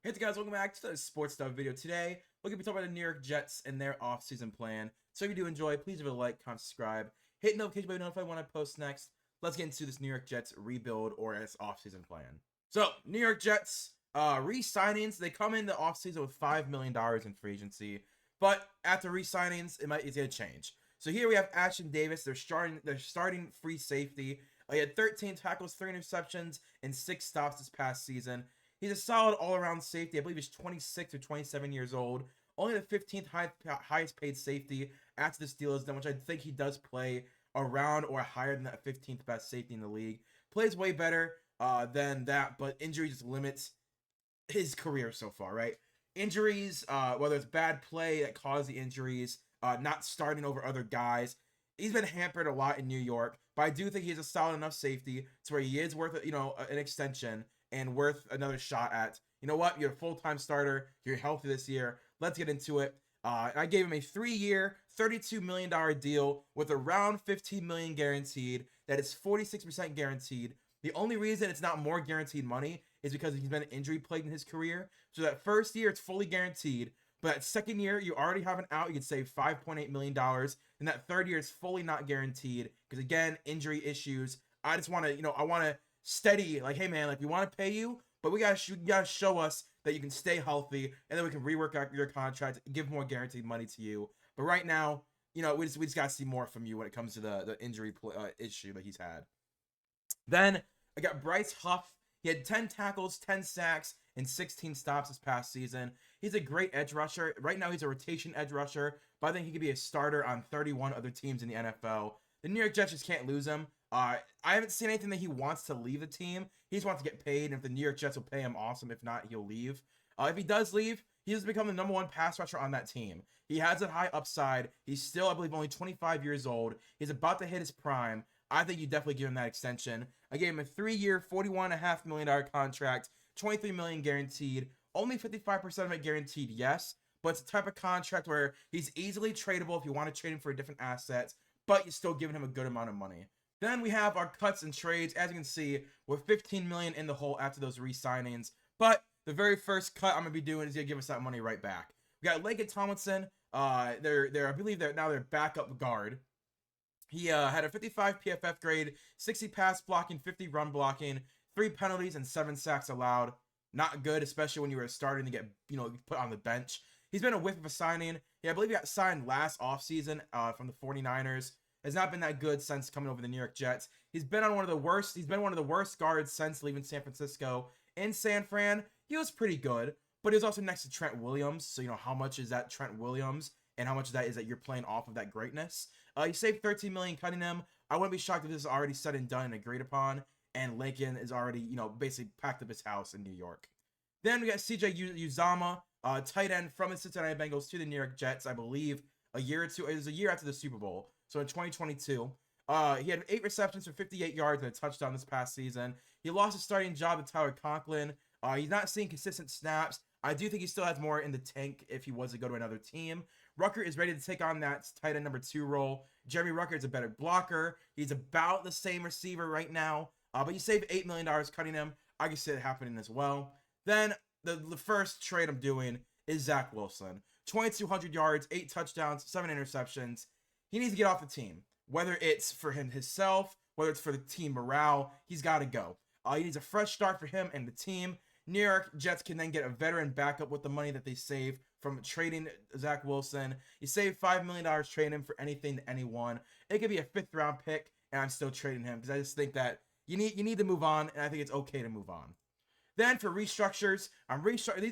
Hey guys, welcome back to the sports stuff video. Today, we're going to be talking about the New York Jets and their off-season plan. So if you do enjoy, please give it a like, comment, subscribe, hit the notification bell to be notified when I post next. Let's get into this New York Jets rebuild or its off-season plan. So, New York Jets re-signings, they come in the off-season with $5 million in free agency, but after re-signings, it's going to change. So here we have Ashton Davis, their starting free safety. He had 13 tackles, 3 interceptions, and 6 stops this past season. He's a solid all-around safety. I believe he's 26 or 27 years old. Only the 15th highest paid safety after the Steelers, which I think he does play around or higher than that 15th best safety in the league. Plays way better than that, but injury just limits his career so far, right? Injuries, whether it's bad play that caused the injuries, not starting over other guys. He's been hampered a lot in New York, but I do think he's a solid enough safety to where he is worth, an extension and worth another shot at. You know what? You're a full-time starter. You're healthy this year. Let's get into it. I gave him a 3-year, $32 million deal with around $15 million guaranteed. That is 46% guaranteed. The only reason it's not more guaranteed money is because he's been injury plagued in his career. So that first year, it's fully guaranteed. But that second year, you already have an out. You can save $5.8 million. And that third year is fully not guaranteed because, again, injury issues. I just want to, I want to steady, like, hey, man, like, we want to pay you, but you gotta show us that you can stay healthy, and then we can rework out your contract, give more guaranteed money to you. But right now, we just gotta see more from you when it comes to the injury issue that he's had. Then I got Bryce Huff. He had 10 tackles, 10 sacks, and 16 stops this past season. He's a great edge rusher. Right now, he's a rotation edge rusher, but I think he could be a starter on 31 other teams in the NFL. The New York Jets just can't lose him. I haven't seen anything that he wants to leave the team. He just wants to get paid, and if the New York Jets will pay him, awesome. If not, he'll leave. If he does leave, he has become the #1 pass rusher on that team. He has a high upside. He's still, I believe, only 25 years old. He's about to hit his prime. I think you definitely give him that extension. I gave him a 3-year, $41.5 million contract, $23 million guaranteed. Only 55% of it guaranteed, yes, but it's a type of contract where he's easily tradable if you want to trade him for a different asset, but you're still giving him a good amount of money. Then we have our cuts and trades. As you can see, we're $15 million in the hole after those re-signings. But the very first cut I'm gonna be doing is gonna give us that money right back. We got Laken Tomlinson. I believe they're now their backup guard. He had a 55 PFF grade, 60 pass blocking, 50 run blocking, 3 penalties, and 7 sacks allowed. Not good, especially when you were starting to get put on the bench. He's been a whiff of a signing. Yeah, I believe he got signed last offseason from the 49ers. Has not been that good since coming over the New York Jets. He's been one of the worst guards since leaving San Francisco. In San Fran, he was pretty good, but he was also next to Trent Williams. So how much is that Trent Williams, and how much of that is that you're playing off of that greatness? He saved $13 million cutting him. I wouldn't be shocked if this is already said and done and agreed upon, and Lincoln is already basically packed up his house in New York. Then we got CJ Uzomah, tight end from the Cincinnati Bengals to the New York Jets. I believe a year or two. It was a year after the Super Bowl. So in 2022, he had 8 receptions for 58 yards and a touchdown this past season. He lost his starting job to Tyler Conklin. He's not seeing consistent snaps. I do think he still has more in the tank if he was to go to another team. Rucker is ready to take on that tight end #2 role. Jeremy Rucker is a better blocker. He's about the same receiver right now. But you save $8 million cutting him. I can see it happening as well. Then the first trade I'm doing is Zach Wilson. 2,200 yards, 8 touchdowns, 7 interceptions. He needs to get off the team. Whether it's for himself, whether it's for the team morale, he's got to go. He needs a fresh start for him and the team. New York Jets can then get a veteran backup with the money that they save from trading Zach Wilson. You save $5 million trading him for anything to anyone. It could be a 5th-round pick, and I'm still trading him because I just think that you need to move on, and I think it's okay to move on. Then for restructures,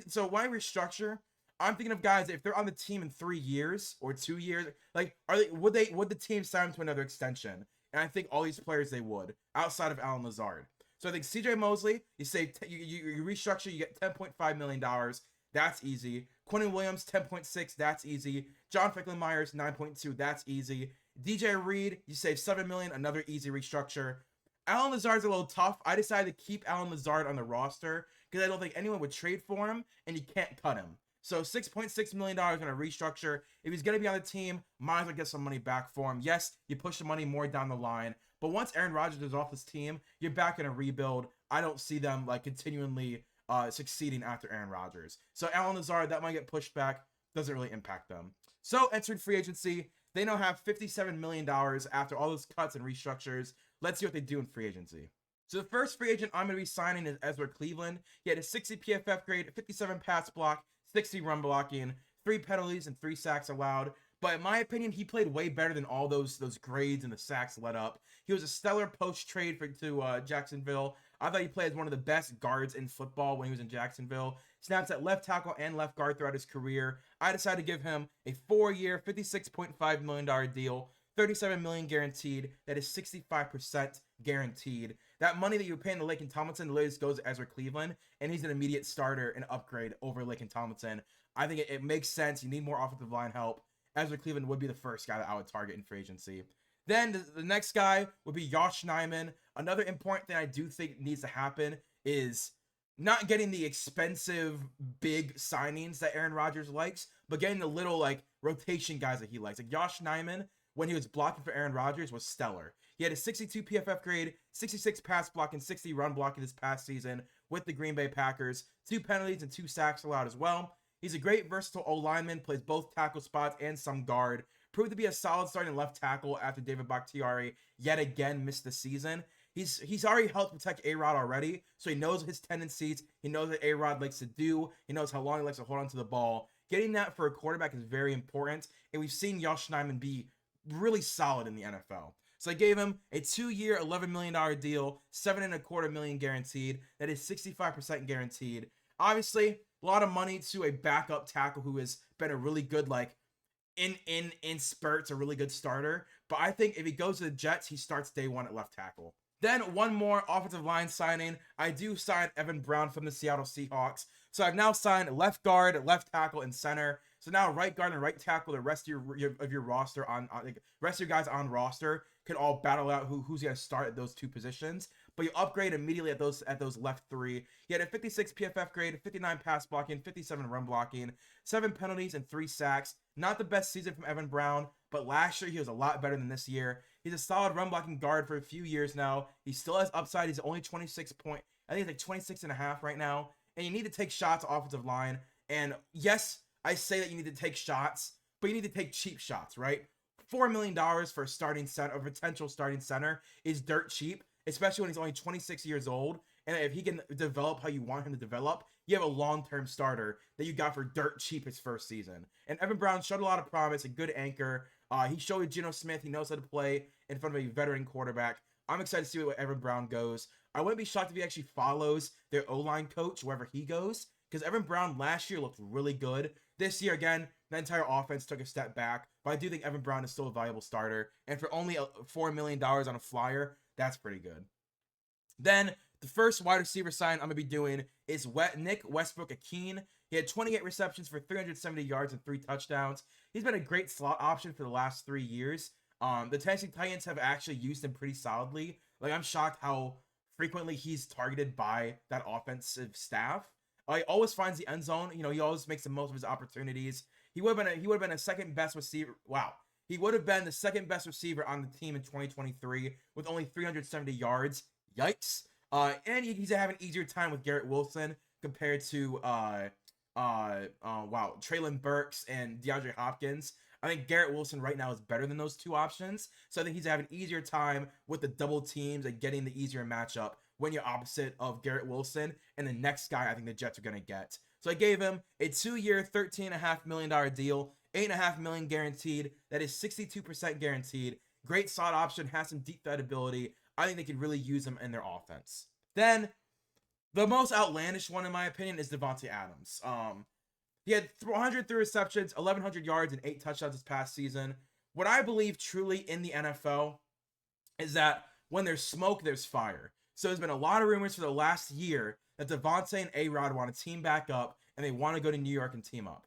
so when I restructure, I'm thinking of guys, if they're on the team in 3 years or 2 years, like, would the team sign them to another extension? And I think all these players, they would, outside of Allen Lazard. So I think CJ Mosley, you restructure, you get $10.5 million. That's easy. Quentin Williams, 10.6, that's easy. John Franklin Myers, 9.2, that's easy. DJ Reed, you save $7 million, another easy restructure. Allen Lazard's a little tough. I decided to keep Allen Lazard on the roster because I don't think anyone would trade for him, and you can't cut him. So $6.6 million on a restructure. If he's going to be on the team, might as well get some money back for him. Yes, you push the money more down the line, but once Aaron Rodgers is off this team, you're back in a rebuild. I don't see them like continually succeeding after Aaron Rodgers. So Allen Lazard, that might get pushed back. Doesn't really impact them. So entering free agency, they now have $57 million after all those cuts and restructures. Let's see what they do in free agency. So the first free agent I'm going to be signing is Ezra Cleveland. He had a 60 PFF grade, 57 pass block, 60 run blocking, 3 penalties, and 3 sacks allowed. But in my opinion, he played way better than all those grades and the sacks led up. He was a stellar post-trade to Jacksonville. I thought he played as one of the best guards in football when he was in Jacksonville. Snaps at left tackle and left guard throughout his career. I decided to give him a 4-year, $56.5 million deal, $37 million guaranteed. That is 65% guaranteed. That money that you're paying to Laken Tomlinson literally goes to Ezra Cleveland, and he's an immediate starter and upgrade over Laken Tomlinson. I think it makes sense. You need more offensive line help. Ezra Cleveland would be the first guy that I would target in free agency. Then the next guy would be Josh Nijman. Another important thing I do think needs to happen is not getting the expensive, big signings that Aaron Rodgers likes, but getting the little, like, rotation guys that he likes. Like, Josh Nijman, when he was blocking for Aaron Rodgers, was stellar. He had a 62 PFF grade, 66 pass block, and 60 run blocking this past season with the Green Bay Packers. 2 penalties and 2 sacks allowed as well. He's a great versatile O-lineman, plays both tackle spots and some guard. Proved to be a solid starting left tackle after David Bakhtiari yet again missed the season. He's already helped protect A-Rod already, so he knows his tendencies. He knows what A-Rod likes to do. He knows how long he likes to hold on to the ball. Getting that for a quarterback is very important, and we've seen Josh Nijman be really solid in the NFL. So I gave him a 2-year, $11 million deal, $7.25 million guaranteed. That is 65% guaranteed. Obviously, a lot of money to a backup tackle who has been a really good, like, in spurts, a really good starter. But I think if he goes to the Jets, he starts day one at left tackle. Then one more offensive line signing. I do sign Evan Brown from the Seattle Seahawks. So I've now signed left guard, left tackle, and center. So now right guard and right tackle, the rest of your roster rest of your guys on roster can all battle out who's going to start at those 2 positions. But you upgrade immediately at those left 3. He had a 56 PFF grade, 59 pass blocking, 57 run blocking, 7 penalties, and 3 sacks. Not the best season from Evan Brown, but last year he was a lot better than this year. He's a solid run blocking guard for a few years now. He still has upside. He's only 26 point. I think it's like 26.5 right now. And you need to take shots offensive line. And yes, I say that you need to take shots, but you need to take cheap shots, right? $4 million for a starting center, a potential starting center, is dirt cheap, especially when he's only 26 years old. And if he can develop how you want him to develop, you have a long-term starter that you got for dirt cheap his first season. And Evan Brown showed a lot of promise, a good anchor. He showed Geno Smith he knows how to play in front of a veteran quarterback. I'm excited to see where Evan Brown goes. I wouldn't be shocked if he actually follows their O-line coach wherever he goes, because Evan Brown last year looked really good. This year, again, the entire offense took a step back, but I do think Evan Brown is still a valuable starter. And for only $4 million on a flyer, that's pretty good. Then the first wide receiver sign I'm going to be doing is Nick Westbrook-Ikhine. He had 28 receptions for 370 yards and 3 touchdowns. He's been a great slot option for the last 3 years. The Tennessee Titans have actually used him pretty solidly. Like, I'm shocked how frequently he's targeted by that offensive staff. He always finds the end zone. You know, he always makes the most of his opportunities. He would have been a second best receiver. Wow. He would have been the second best receiver on the team in 2023 with only 370 yards. Yikes. And he's having an easier time with Garrett Wilson compared to Treylon Burks and DeAndre Hopkins. I think Garrett Wilson right now is better than those 2 options. So I think he's having an easier time with the double teams and getting the easier matchup when you're opposite of Garrett Wilson and the next guy I think the Jets are going to get. So I gave him a 2-year, $13.5 million deal, $8.5 million guaranteed. That is 62% guaranteed. Great slot option, has some deep threat ability. I think they could really use him in their offense. Then, the most outlandish one, in my opinion, is Davante Adams. He had 103 receptions, 1,100 yards, and 8 touchdowns this past season. What I believe truly in the NFL is that when there's smoke, there's fire. So there's been a lot of rumors for the last year that Davante and A-Rod want to team back up, and they want to go to New York and team up.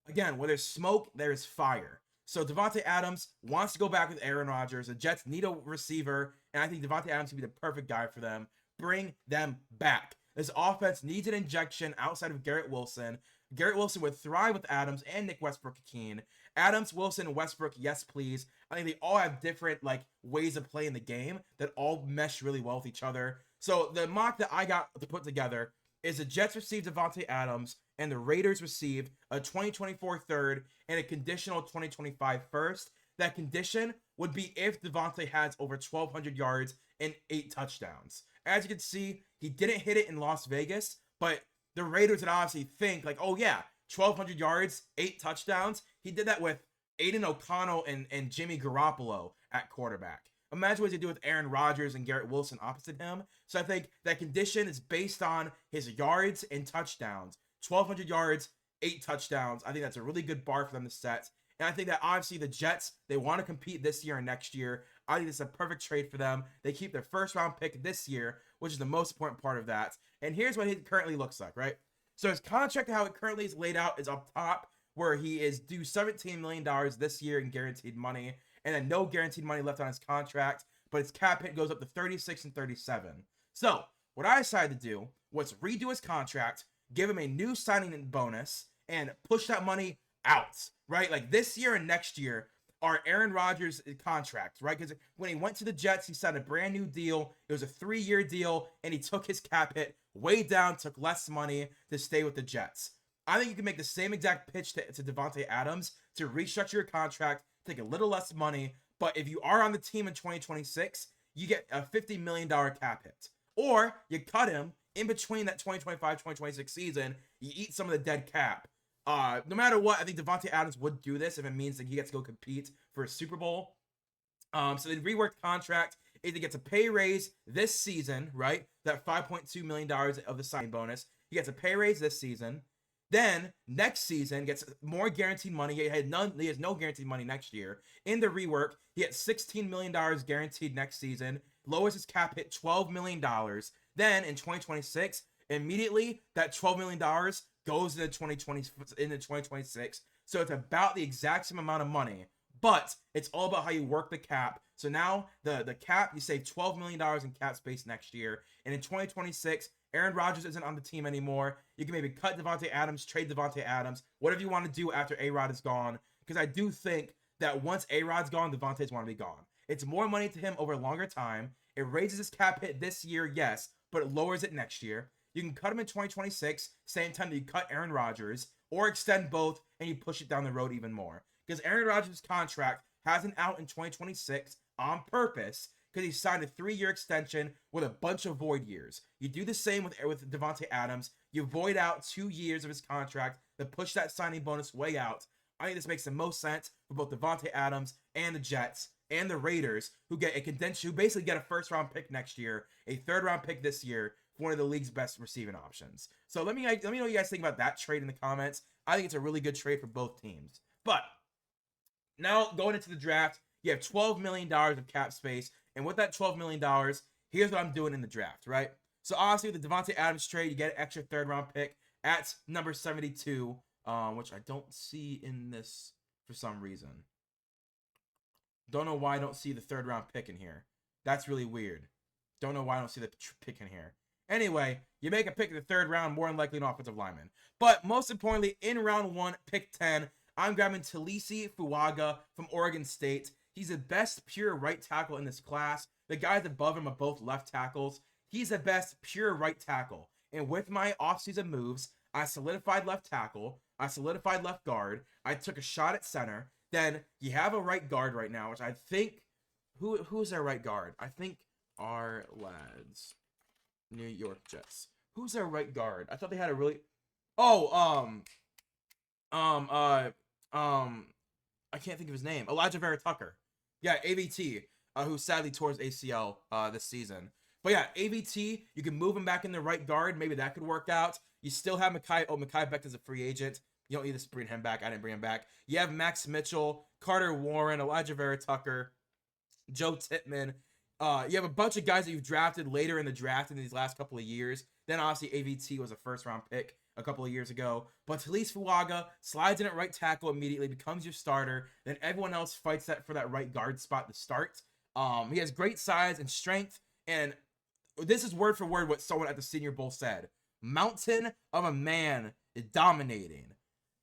Again, where there's smoke, there's fire. So Davante Adams wants to go back with Aaron Rodgers. The Jets need a receiver, and I think Davante Adams would be the perfect guy for them. Bring them back. This offense needs an injection outside of Garrett Wilson. Garrett Wilson would thrive with Adams and Nick Westbrook-Ikhine. Adams, Wilson, Westbrook, yes please. I think they all have different ways of playing the game that all mesh really well with each other. So the mock that I got to put together, is the Jets received Devontae Adams and the Raiders received a 2024 third and a conditional 2025 first. That condition would be if Devontae has over 1,200 yards and 8 touchdowns. As you can see, he didn't hit it in Las Vegas, but the Raiders would obviously think like, oh yeah, 1,200 yards, 8 touchdowns. He did that with Aiden O'Connell and Jimmy Garoppolo at quarterback. Imagine what he do with Aaron Rodgers and Garrett Wilson opposite him. So I think that condition is based on his yards and touchdowns. 1,200 yards, 8 touchdowns. I think that's a really good bar for them to set. And I think that obviously the Jets, they want to compete this year and next year. I think it's a perfect trade for them. They keep their first round pick this year, which is the most important part of that. And here's what he currently looks like, right? So his contract, how it currently is laid out, is up top, where he is due $17 million this year in guaranteed money, and then no guaranteed money left on his contract, but his cap hit goes up to 36 and 37. So what I decided to do was redo his contract, give him a new signing bonus, and push that money out, right? Like this year and next year are Aaron Rodgers' contracts, right? Because when he went to the Jets, he signed a brand new deal. It was a 3-year deal, and he took his cap hit way down, took less money to stay with the Jets. I think you can make the same exact pitch to Devontae Adams to restructure your contract, take a little less money, but if you are on the team in 2026, you get a $50 million cap hit. Or you cut him in between that 2025-2026 season, you eat some of the dead cap. No matter what, I think Devontae Adams would do this if it means that he gets to go compete for a Super Bowl. So the reworked contract is he gets a pay raise this season, right? That $5.2 million of the signing bonus. He gets a pay raise this season. Then next season gets more guaranteed money. He has no guaranteed money next year. In the rework, he gets $16 million guaranteed next season. Lowers his cap hit $12 million. Then in 2026, immediately that $12 million goes into 2026. So it's about the exact same amount of money, but it's all about how you work the cap. So now the cap, you save $12 million in cap space next year. And in 2026, Aaron Rodgers isn't on the team anymore. You can maybe cut Devontae Adams, trade Devontae Adams, whatever you want to do after A-Rod is gone. Because I do think that once A-Rod's gone, Devontae's want to be gone. It's more money to him over a longer time. It raises his cap hit this year, yes, but it lowers it next year. You can cut him in 2026, same time that you cut Aaron Rodgers, or extend both and you push it down the road even more. Because Aaron Rodgers' contract hasn't out in 2026 on purpose, because he signed a 3-year extension with a bunch of void years. You do the same with Devontae Adams. You void out 2 years of his contract to push that signing bonus way out. I think this makes the most sense for both Devontae Adams and the Jets and the Raiders, who basically get a first-round pick next year, a third-round pick this year, for one of the league's best receiving options. So let me know what you guys think about that trade in the comments. I think it's a really good trade for both teams. But now going into the draft, you have $12 million of cap space. And with that $12 million, here's what I'm doing in the draft, right? So obviously with the Devontae Adams trade, you get an extra third-round pick at number 72, which I don't see in this for some reason. Don't know why I don't see the third-round pick in here. That's really weird. Don't know why I don't see the pick in here. Anyway, you make a pick in the third round, more than likely an offensive lineman. But most importantly, in round 1, pick 10, I'm grabbing Talisi Fuaga from Oregon State. He's the best pure right tackle in this class. The guys above him are both left tackles. He's the best pure right tackle. And with my offseason moves, I solidified left tackle. I solidified left guard. I took a shot at center. Then you have a right guard right now, which I think... Who's our right guard? I think our lads... New York Jets. Who's their right guard? I thought they had a really... I can't think of his name. Elijah Vera Tucker. Yeah, AVT, who sadly tore his ACL this season. But yeah, AVT, you can move him back in the right guard. Maybe that could work out. You still have Mekhi Becton as a free agent. You don't need to bring him back. I didn't bring him back. You have Max Mitchell, Carter Warren, Elijah Vera Tucker, Joe Tippmann. You have a bunch of guys that you've drafted later in the draft in these last couple of years. Then obviously AVT was a first-round pick a couple of years ago. But Talise Fuaga slides in at right tackle immediately, becomes your starter. Then everyone else fights for that right guard spot to start. He has great size and strength. And this is word for word what someone at the Senior Bowl said. Mountain of a man dominating.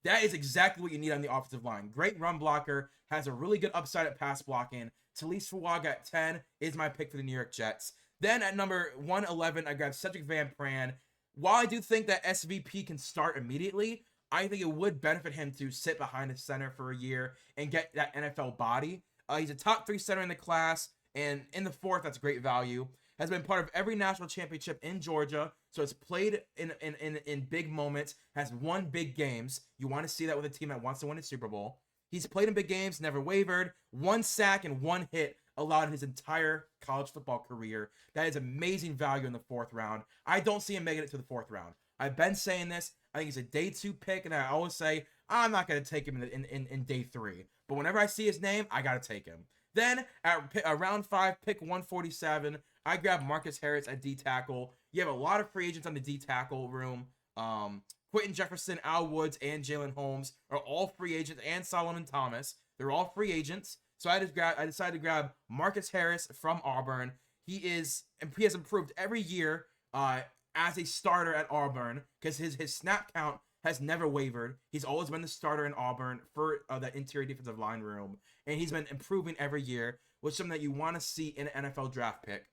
That is exactly what you need on the offensive line. Great run blocker, has a really good upside at pass blocking. Talise Fuaga at 10 is my pick for the New York Jets. Then at number 111, I grabbed Cedric Van Pran. While I do think that SVP can start immediately, I think it would benefit him to sit behind the center for a year and get that NFL body. He's a top 3 center in the class, and in the fourth, that's great value. Has been part of every national championship in Georgia, so it's played in big moments, has won big games. You want to see that with a team that wants to win a Super Bowl. He's played in big games, never wavered. 1 sack and 1 hit allowed in his entire college football career. That is amazing value in the 4th round. I don't see him making it to the 4th round. I've been saying this. I think he's a day 2 pick, and I always say I'm not going to take him in day 3. But whenever I see his name, I got to take him. Then at round 5, pick 147, I grab Marcus Harris at D tackle. You have a lot of free agents on the D tackle room. Quentin Jefferson, Al Woods, and Jalen Holmes are all free agents, and Solomon Thomas. They're all free agents. So I decided to grab Marcus Harris from Auburn. He has improved every year as a starter at Auburn because his snap count has never wavered. He's always been the starter in Auburn for that interior defensive line room, and he's been improving every year, which is something that you want to see in an NFL draft pick.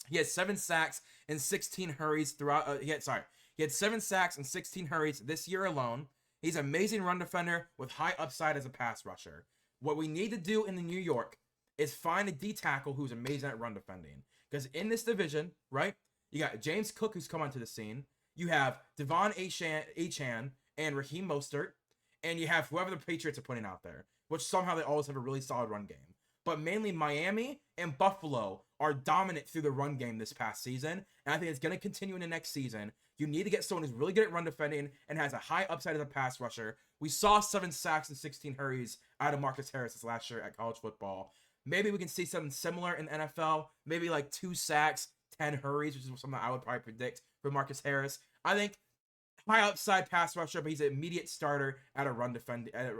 He had 7 sacks and 16 hurries throughout. He had 7 sacks and 16 hurries this year alone. He's an amazing run defender with high upside as a pass rusher. What we need to do in the New York is find a D tackle who's amazing at run defending. Because in this division, right, you got James Cook who's come onto the scene. You have Devon Achane and Raheem Mostert. And you have whoever the Patriots are putting out there, which somehow they always have a really solid run game. But mainly Miami and Buffalo are dominant through the run game this past season. And I think it's going to continue in the next season. You need to get someone who's really good at run defending and has a high upside as a pass rusher. We saw 7 sacks and 16 hurries out of Marcus Harris this last year at college football. Maybe we can see something similar in the NFL. Maybe like 2 sacks, 10 hurries, which is something I would probably predict for Marcus Harris. I think high upside pass rusher, but he's an immediate starter at a run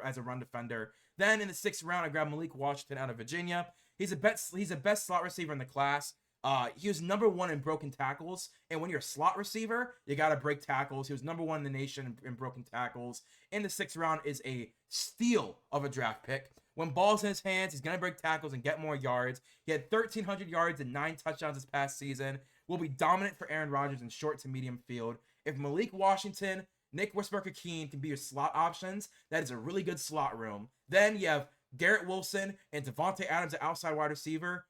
as a run defender. Then in the 6th round, I grabbed Malik Washington out of Virginia. He's the best slot receiver in the class. He was number 1 in broken tackles, and when you're a slot receiver, you got to break tackles. He was number 1 in the nation in broken tackles. In the 6th round is a steal of a draft pick. When ball's in his hands, he's going to break tackles and get more yards. He had 1,300 yards and 9 touchdowns this past season. Will be dominant for Aaron Rodgers in short to medium field. If Malik Washington, Nick Westbrook-Ikhine can be your slot options, that is a really good slot room. Then you have Garrett Wilson and Devontae Adams at outside wide receiver.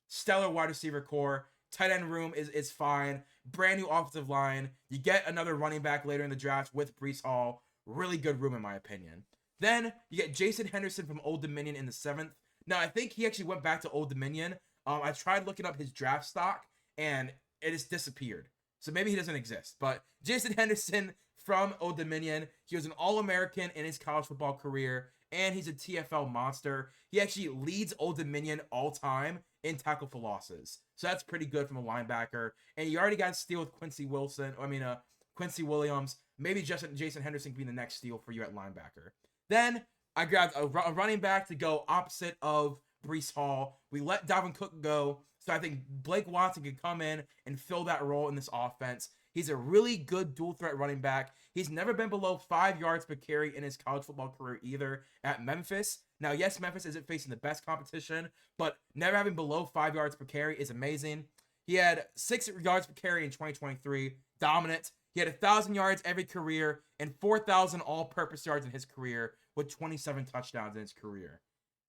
Stellar wide receiver core. Tight end room is fine. Brand new offensive line. You get another running back later in the draft with Breece Hall. Really good room in my opinion. Then you get Jason Henderson from Old Dominion in the 7th. Now I think he actually went back to Old Dominion. I tried looking up his draft stock and it has disappeared. So maybe he doesn't exist. But Jason Henderson from Old Dominion. He was an All-American in his college football career, and he's a TFL monster. He actually leads Old Dominion all time in tackle for losses. So that's pretty good from a linebacker. And you already got a steal with Quincy Williams. Maybe Jason Henderson can be the next steal for you at linebacker. Then I grabbed a running back to go opposite of Breece Hall. We let Dalvin Cook go. So I think Blake Watson can come in and fill that role in this offense. He's a really good dual threat running back. He's never been below 5 yards per carry in his college football career either at Memphis. Now, yes, Memphis isn't facing the best competition, but never having below 5 yards per carry is amazing. He had 6 yards per carry in 2023, dominant. He had 1,000 yards every career and 4,000 all-purpose yards in his career with 27 touchdowns in his career.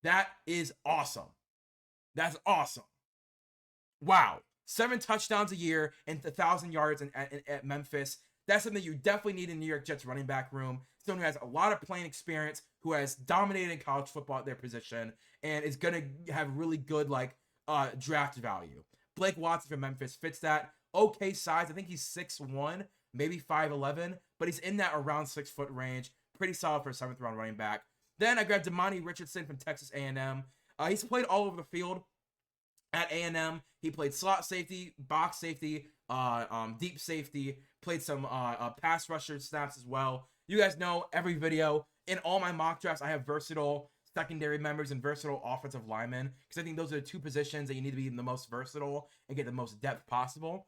That is awesome. That's awesome. Wow. 7 touchdowns a year and 1,000 yards at Memphis. That's something you definitely need in New York Jets running back room. Someone who has a lot of playing experience, who has dominated in college football at their position, and is going to have really good draft value. Blake Watson from Memphis fits that. Okay size. I think he's 6'1", maybe 5'11", but he's in that around 6 foot range. Pretty solid for a 7th round running back. Then I grabbed Damani Richardson from Texas A&M. He's played all over the field. At A&M, he played slot safety, box safety, deep safety, played some pass rusher snaps as well. You guys know every video. In all my mock drafts, I have versatile secondary members and versatile offensive linemen because I think those are the 2 positions that you need to be the most versatile and get the most depth possible.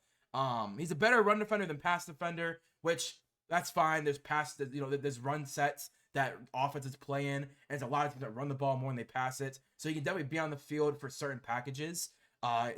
He's a better run defender than pass defender, which that's fine. There's run sets that offenses play in, and there's a lot of teams that run the ball more than they pass it. So you can definitely be on the field for certain packages.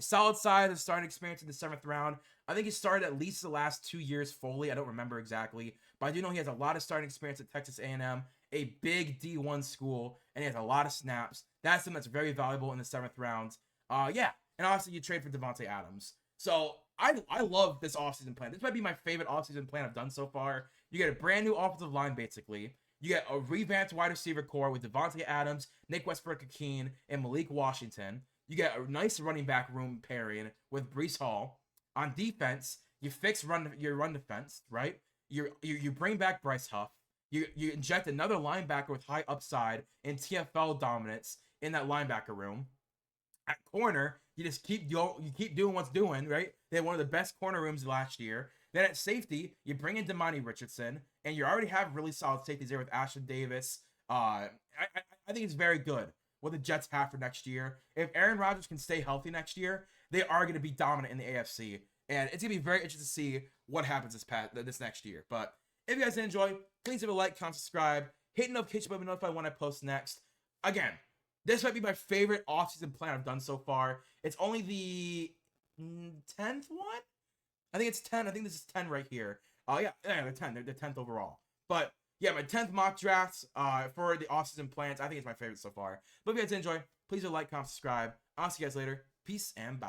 Solid side of starting experience in the 7th round. I think he started at least the last 2 years fully. I don't remember exactly, but I do know he has a lot of starting experience at Texas A&M, a big D1 school, and he has a lot of snaps. That's something that's very valuable in the 7th round. Yeah, and obviously you trade for Devontae Adams. So I love this offseason plan. This might be my favorite offseason plan I've done so far. You get a brand new offensive line, basically. You get a revamped wide receiver core with Devontae Adams, Nick Westbrook-Ikhine, and Malik Washington. You get a nice running back room pairing with Breece Hall. On defense, you fix your run defense, right? You bring back Bryce Huff. You inject another linebacker with high upside and TFL dominance in that linebacker room. At corner, you just keep doing what's doing, right? They had one of the best corner rooms last year. Then at safety, you bring in Damani Richardson, and you already have really solid safeties there with Ashton Davis. I think it's very good what the Jets have for next year. If Aaron Rodgers can stay healthy next year, they are going to be dominant in the AFC, and it's going to be very interesting to see what happens this next year. But if you guys enjoy, please give a like, comment, subscribe, hit the notification bell to be notified when I post next. Again, this might be my favorite offseason plan I've done so far. It's only the 10th one? I think it's 10. I think this is 10 right here. Yeah, they're 10. They're the 10th overall. But yeah, my 10th mock drafts for the offseason plans. I think it's my favorite so far. But if you guys enjoy, please do like, comment, subscribe. I'll see you guys later. Peace and bye.